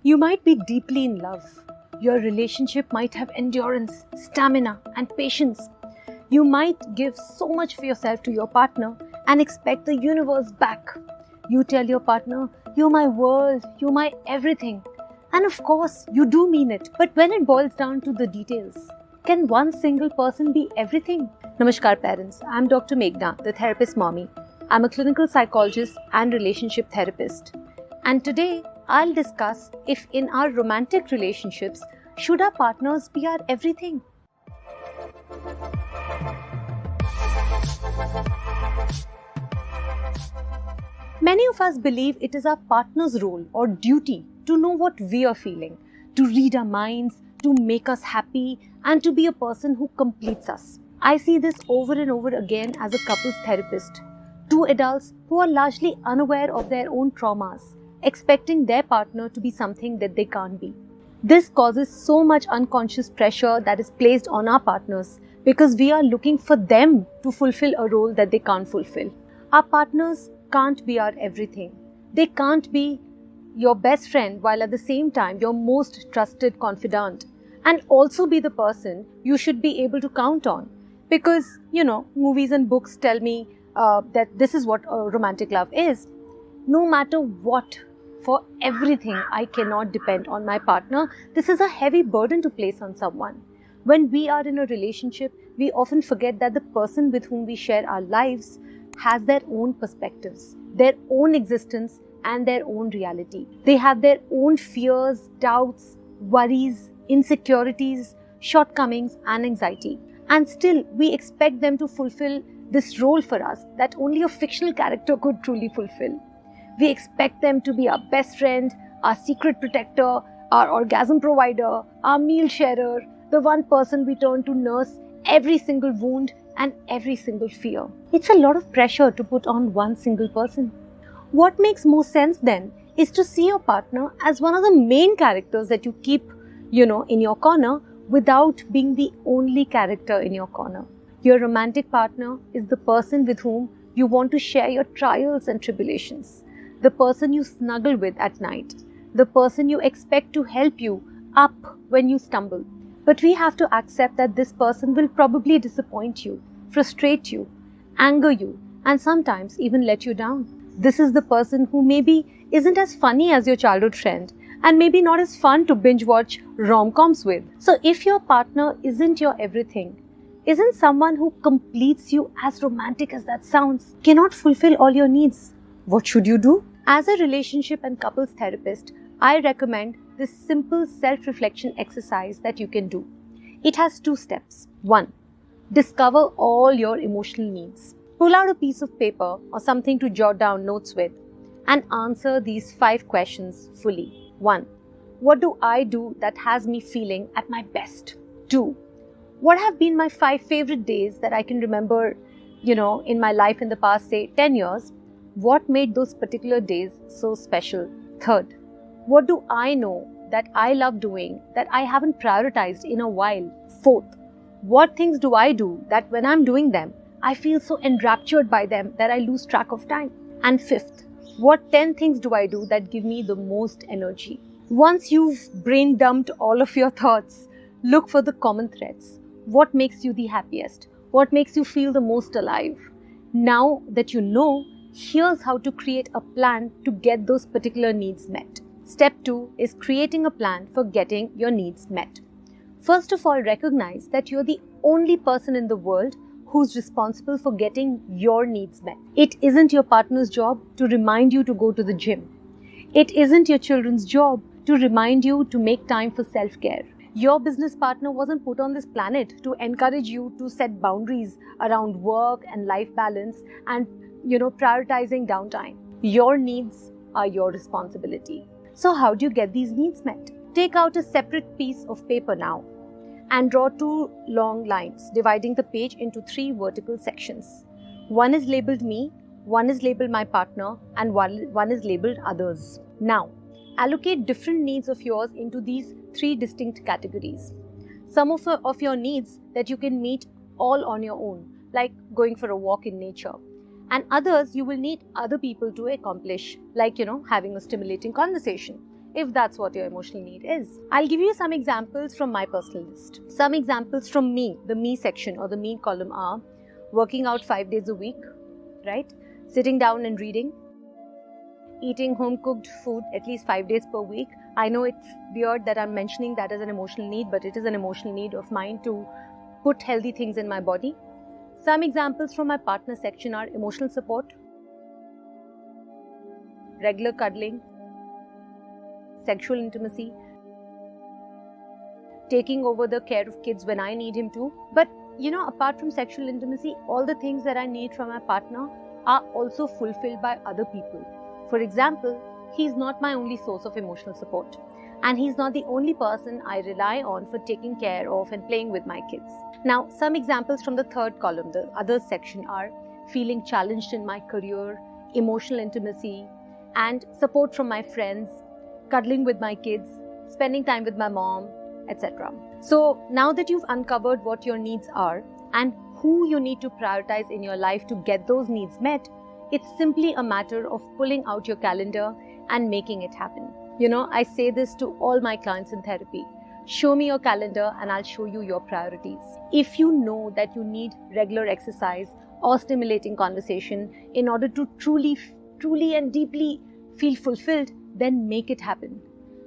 You might be deeply in love. Your relationship might have endurance, stamina, and patience. You might give so much for yourself to your partner and expect the universe back. You tell your partner, "You're my world, you're my everything." And of course, you do mean it. But when it boils down to the details, can one single person be everything? Namaskar parents, I'm Dr. Meghna, the therapist mommy. I'm a clinical psychologist and relationship therapist. And today, I'll discuss if in our romantic relationships, should our partners be our everything? Many of us believe it is our partner's role or duty to know what we are feeling, to read our minds, to make us happy, and to be a person who completes us. I see this over and over again as a couples therapist. Two adults who are largely unaware of their own traumas, expecting their partner to be something that they can't be. This causes so much unconscious pressure that is placed on our partners because we are looking for them to fulfill a role that they can't fulfill. Our partners can't be our everything. They can't be your best friend while at the same time your most trusted confidant, and also be the person you should be able to count on. Because, movies and books tell me that this is what romantic love is. No matter what, for everything, I cannot depend on my partner. This is a heavy burden to place on someone. When we are in a relationship, we often forget that the person with whom we share our lives has their own perspectives, their own existence, and their own reality. They have their own fears, doubts, worries, insecurities, shortcomings, and anxiety. And still, we expect them to fulfill this role for us that only a fictional character could truly fulfill. We expect them to be our best friend, our secret protector, our orgasm provider, our meal sharer, the one person we turn to nurse every single wound and every single fear. It's a lot of pressure to put on one single person. What makes more sense then is to see your partner as one of the main characters that you keep, in your corner without being the only character in your corner. Your romantic partner is the person with whom you want to share your trials and tribulations, the person you snuggle with at night, the person you expect to help you up when you stumble. But we have to accept that this person will probably disappoint you, frustrate you, anger you, and sometimes even let you down. This is the person who maybe isn't as funny as your childhood friend and maybe not as fun to binge watch rom-coms with. So if your partner isn't your everything, isn't someone who completes you, as romantic as that sounds, cannot fulfill all your needs, what should you do? As a relationship and couples therapist, I recommend this simple self-reflection exercise that you can do. It has 2 steps. 1. Discover all your emotional needs. Pull out a piece of paper or something to jot down notes with and answer these 5 questions fully. 1. What do I do that has me feeling at my best? 2. What have been my 5 favorite days that I can remember, in my life in the past, say, 10 years? What made those particular days so special? 3rd, what do I know that I love doing that I haven't prioritized in a while? 4th, what things do I do that when I'm doing them, I feel so enraptured by them that I lose track of time? And 5th, what 10 things do I do that give me the most energy? Once you've brain dumped all of your thoughts, look for the common threads. What makes you the happiest? What makes you feel the most alive? Now that you know, here's how to create a plan to get those particular needs met. Step 2 is creating a plan for getting your needs met. First of all, recognize that you're the only person in the world who's responsible for getting your needs met. It isn't your partner's job to remind you to go to the gym. It isn't your children's job to remind you to make time for self-care. Your business partner wasn't put on this planet to encourage you to set boundaries around work and life balance and prioritizing downtime. Your needs are your responsibility. So how do you get these needs met? Take out a separate piece of paper now and draw 2 long lines, dividing the page into 3 vertical sections. One is labeled me, one is labeled my partner, and one is labeled others. Now, allocate different needs of yours into these 3 distinct categories. Some of your needs that you can meet all on your own, like going for a walk in nature. And others you will need other people to accomplish, like, having a stimulating conversation. if that's what your emotional need is. I'll give you some examples from my personal list. Some examples from me, the me section or the me column are working out 5 days a week, right? Sitting down and reading, eating home-cooked food at least 5 days per week. I know it's weird that I'm mentioning that as an emotional need, but it is an emotional need of mine to put healthy things in my body. Some examples from my partner section are emotional support, regular cuddling, sexual intimacy, taking over the care of kids when I need him to. But apart from sexual intimacy, all the things that I need from my partner are also fulfilled by other people. For example, he's not my only source of emotional support, and he's not the only person I rely on for taking care of and playing with my kids. Now, some examples from the third column, the others section, are feeling challenged in my career, emotional intimacy, and support from my friends, cuddling with my kids, spending time with my mom, etc. So now that you've uncovered what your needs are and who you need to prioritize in your life to get those needs met, it's simply a matter of pulling out your calendar and making it happen. I say this to all my clients in therapy. Show me your calendar and I'll show you your priorities. If you know that you need regular exercise or stimulating conversation in order to truly and deeply feel fulfilled, then make it happen.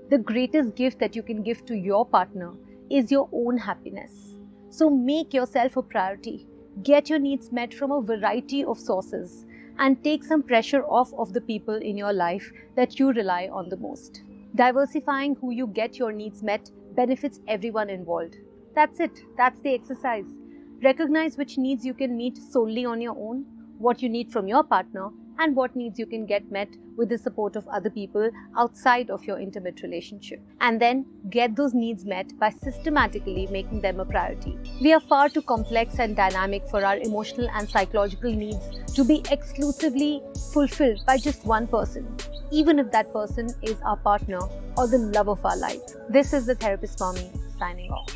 The greatest gift that you can give to your partner is your own happiness. So make yourself a priority. Get your needs met from a variety of sources and take some pressure off of the people in your life that you rely on the most. Diversifying who you get your needs met benefits everyone involved. That's it. That's the exercise. Recognize which needs you can meet solely on your own, what you need from your partner, and what needs you can get met with the support of other people outside of your intimate relationship. And then get those needs met by systematically making them a priority. We are far too complex and dynamic for our emotional and psychological needs to be exclusively fulfilled by just one person, even if that person is our partner or the love of our life. This is the Therapist Mommy signing off.